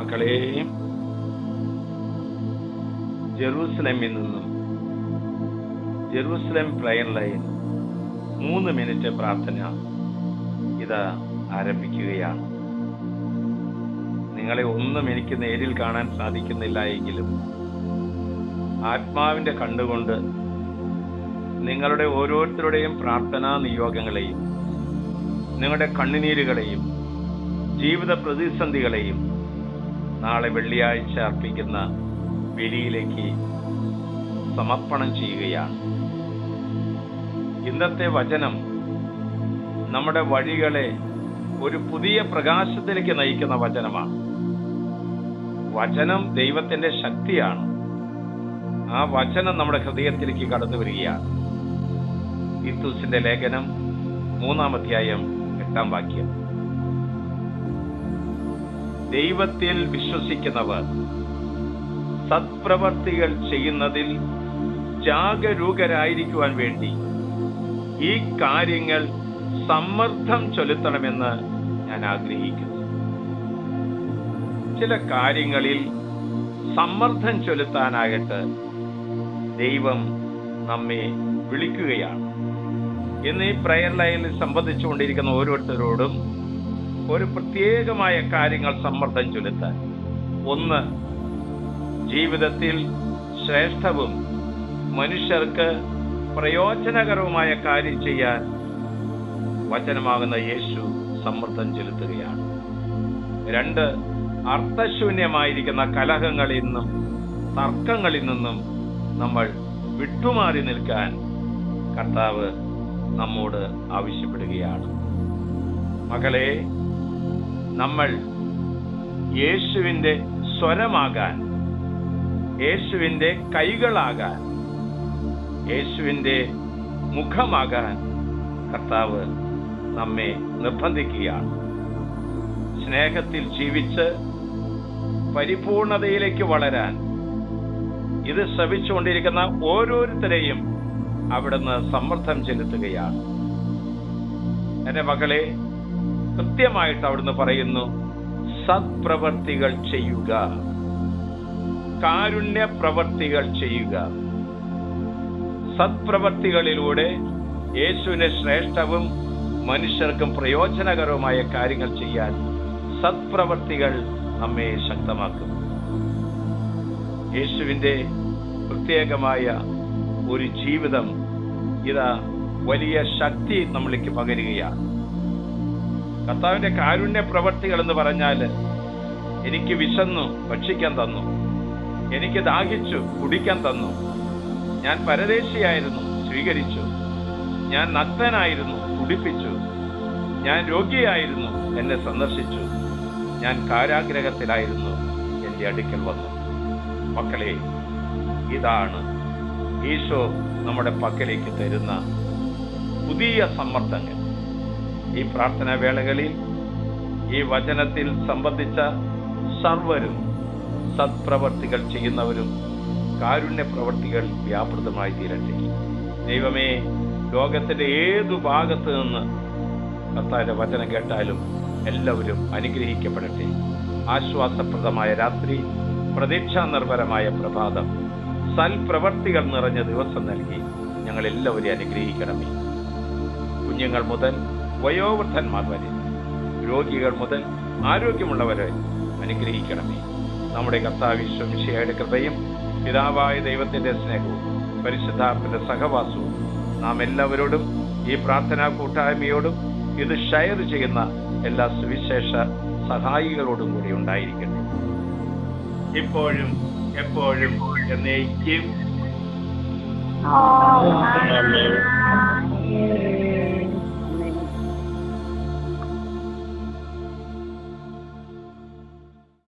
മക്കളെ, ജെറൂസലേമിൽ നിന്നും Jerusalem prayer line 3 minute പ്രാർത്ഥന ഇത് ആരംഭിക്കുകയാണ്. നിങ്ങളെ ഒന്നും എനിക്ക് നേരിൽ കാണാൻ സാധിക്കുന്നില്ല എങ്കിലും ആത്മാവിന്റെ കണ്ടുകൊണ്ട് നിങ്ങളുടെ ഓരോരുത്തരുടെയും പ്രാർത്ഥനാ നിയോഗങ്ങളെയും നിങ്ങളുടെ കണ്ണുനീരുകളെയും ജീവിത പ്രതിസന്ധികളെയും നാളെ വെള്ളിയാഴ്ച അർപ്പിക്കുന്ന ബലിയിലേക്ക് സമർപ്പണം ചെയ്യുകയാണ്. ഇന്നത്തെ വചനം നമ്മുടെ വഴികളെ ഒരു പുതിയ പ്രകാശത്തിലേക്ക് നയിക്കുന്ന വചനമാണ്. വചനം ദൈവത്തിന്റെ ശക്തിയാണ്. ആ വചനം നമ്മുടെ ഹൃദയത്തിലേക്ക് കടന്നു വരികയാണ്. തീത്തുസിന്റെ ലേഖനം 3-ാം അധ്യായം 8-ാം വാക്യം. ദൈവത്തിൽ വിശ്വസിക്കുന്നവർ സത്പ്രവർത്തികൾ ചെയ്യുന്നതിൽ ജാഗരൂകരായിരിക്കുവാൻ വേണ്ടി ഈ കാര്യങ്ങൾ സമ്മർദ്ദം ചെലുത്തണമെന്ന് ഞാൻ ആഗ്രഹിക്കുന്നു. ചില കാര്യങ്ങളിൽ സമ്മർദ്ദം ചെലുത്താനായിട്ട് ദൈവം നമ്മെ വിളിക്കുകയാണ്. ഇന്ന് ഈ പ്രയർ ലൈനിൽ സംബന്ധിച്ചുകൊണ്ടിരിക്കുന്ന ഓരോരുത്തരോടും ഒരു പ്രത്യേകമായ കാര്യങ്ങൾ സമ്മർദ്ദം ചെലുത്താൻ. ഒന്ന്, ജീവിതത്തിൽ ശ്രേഷ്ഠവും മനുഷ്യർക്ക് പ്രയോജനകരവുമായ കാര്യം ചെയ്യാൻ വചനമാകുന്ന യേശു സമ്മർദ്ദം ചെലുത്തുകയാണ്. 2, അർത്ഥശൂന്യമായിരിക്കുന്ന കലഹങ്ങളിൽ നിന്നും തർക്കങ്ങളിൽ നിന്നും നമ്മൾ വിട്ടുമാറി നിൽക്കാൻ കർത്താവ് നമ്മോട് ആവശ്യപ്പെടുകയാണ്. മകളെ, നമ്മൾ യേശുവിന്റെ സ്വരമാകാൻ, യേശുവിന്റെ കൈകളാകാൻ, യേശുവിന്റെ മുഖമാകാൻ കർത്താവ് നമ്മെ നിർബന്ധിക്കുകയാണ്. സ്നേഹത്തിൽ ജീവിച്ച് പരിപൂർണതയിലേക്ക് വളരാൻ ഇത് ശ്രമിച്ചുകൊണ്ടിരിക്കുന്ന ഓരോരുത്തരെയും അവിടുന്ന് സമ്മർദ്ദം ചെലുത്തുകയാണ്. എന്റെ മകളെ, കൃത്യമായിട്ട് അവിടുന്ന് പറയുന്നു, സത്പ്രവർത്തികൾ ചെയ്യുക, കാരുണ്യ പ്രവർത്തികൾ ചെയ്യുക. സത്പ്രവർത്തികളിലൂടെ യേശുവിനെ ശ്രേഷ്ഠവും മനുഷ്യർക്കും പ്രയോജനകരവുമായ കാര്യങ്ങൾ ചെയ്യാൻ സത്പ്രവർത്തികൾ നമ്മെ ശക്തമാക്കും. യേശുവിന്റെ പ്രത്യേകമായ ഒരു ജീവിതം ഇതാ വലിയ ശക്തി നമ്മളിലേക്ക് പകരുകയാണ്. കർത്താവിന്റെ കാരുണ്യ പ്രവർത്തികൾ എന്ന് പറഞ്ഞാൽ, എനിക്ക് വിശന്നു ഭക്ഷിക്കാൻ തന്നു, എനിക്ക് ദാഹിച്ചു കുടിക്കാൻ തന്നു, ഞാൻ പരദേശിയായിരുന്നു സ്വീകരിച്ചു, ഞാൻ നഗ്നനായിരുന്നു ഉടുപ്പിച്ചു, ഞാൻ രോഗിയായിരുന്നു എന്നെ സന്ദർശിച്ചു, ഞാൻ കാരാഗ്രഹത്തിലായിരുന്നു എന്റെ അടുക്കൽ വന്നു. മക്കളെ, ഇതാണ് ഈശോ നമ്മുടെ പക്കലേക്ക് തരുന്ന പുതിയ സമ്മർദ്ദങ്ങൾ. ഈ പ്രാർത്ഥനാ വേളകളിൽ ഈ വചനത്തിൽ സംബന്ധിച്ച സർവരും സത്പ്രവർത്തികൾ ചെയ്യുന്നവരും കാരുണ്യ പ്രവർത്തികൾ വ്യാപൃതമായി തീരട്ടെ. ദൈവമേ, ലോകത്തിന്റെ ഏതു ഭാഗത്ത് നിന്ന് കർത്താവിന്റെ വചനം കേട്ടാലും എല്ലാവരും അനുഗ്രഹിക്കപ്പെടട്ടെ. ആശ്വാസപ്രദമായ രാത്രി, പ്രതീക്ഷാ നിർഭരമായ പ്രഭാതം, സൽപ്രവർത്തികൾ നിറഞ്ഞ ദിവസം നൽകി ഞങ്ങൾ എല്ലാവരെയും അനുഗ്രഹിക്കണമേ. കുഞ്ഞുങ്ങൾ മുതൽ വയോവൃദ്ധന്മാർ വരെ, രോഗികൾ മുതൽ ആരോഗ്യമുള്ളവരെ അനുഗ്രഹിക്കണമേ. നമ്മുടെ കർത്താവ് ഈശോ മിശിഹായുടെ കൃപയും പിതാവായ ദൈവത്തിന്റെ സ്നേഹവും പരിശുദ്ധാത്മാവിന്റെ സഹവാസവും നാം എല്ലാവരോടും, ഈ പ്രാർത്ഥനാ കൂട്ടായ്മയോടും ഇത് ഷെയർ ചെയ്യുന്ന എല്ലാ സുവിശേഷ സഹായികളോടും കൂടി ഉണ്ടായിരിക്കട്ടെ, ഇപ്പോഴും എപ്പോഴും എന്നേക്കും.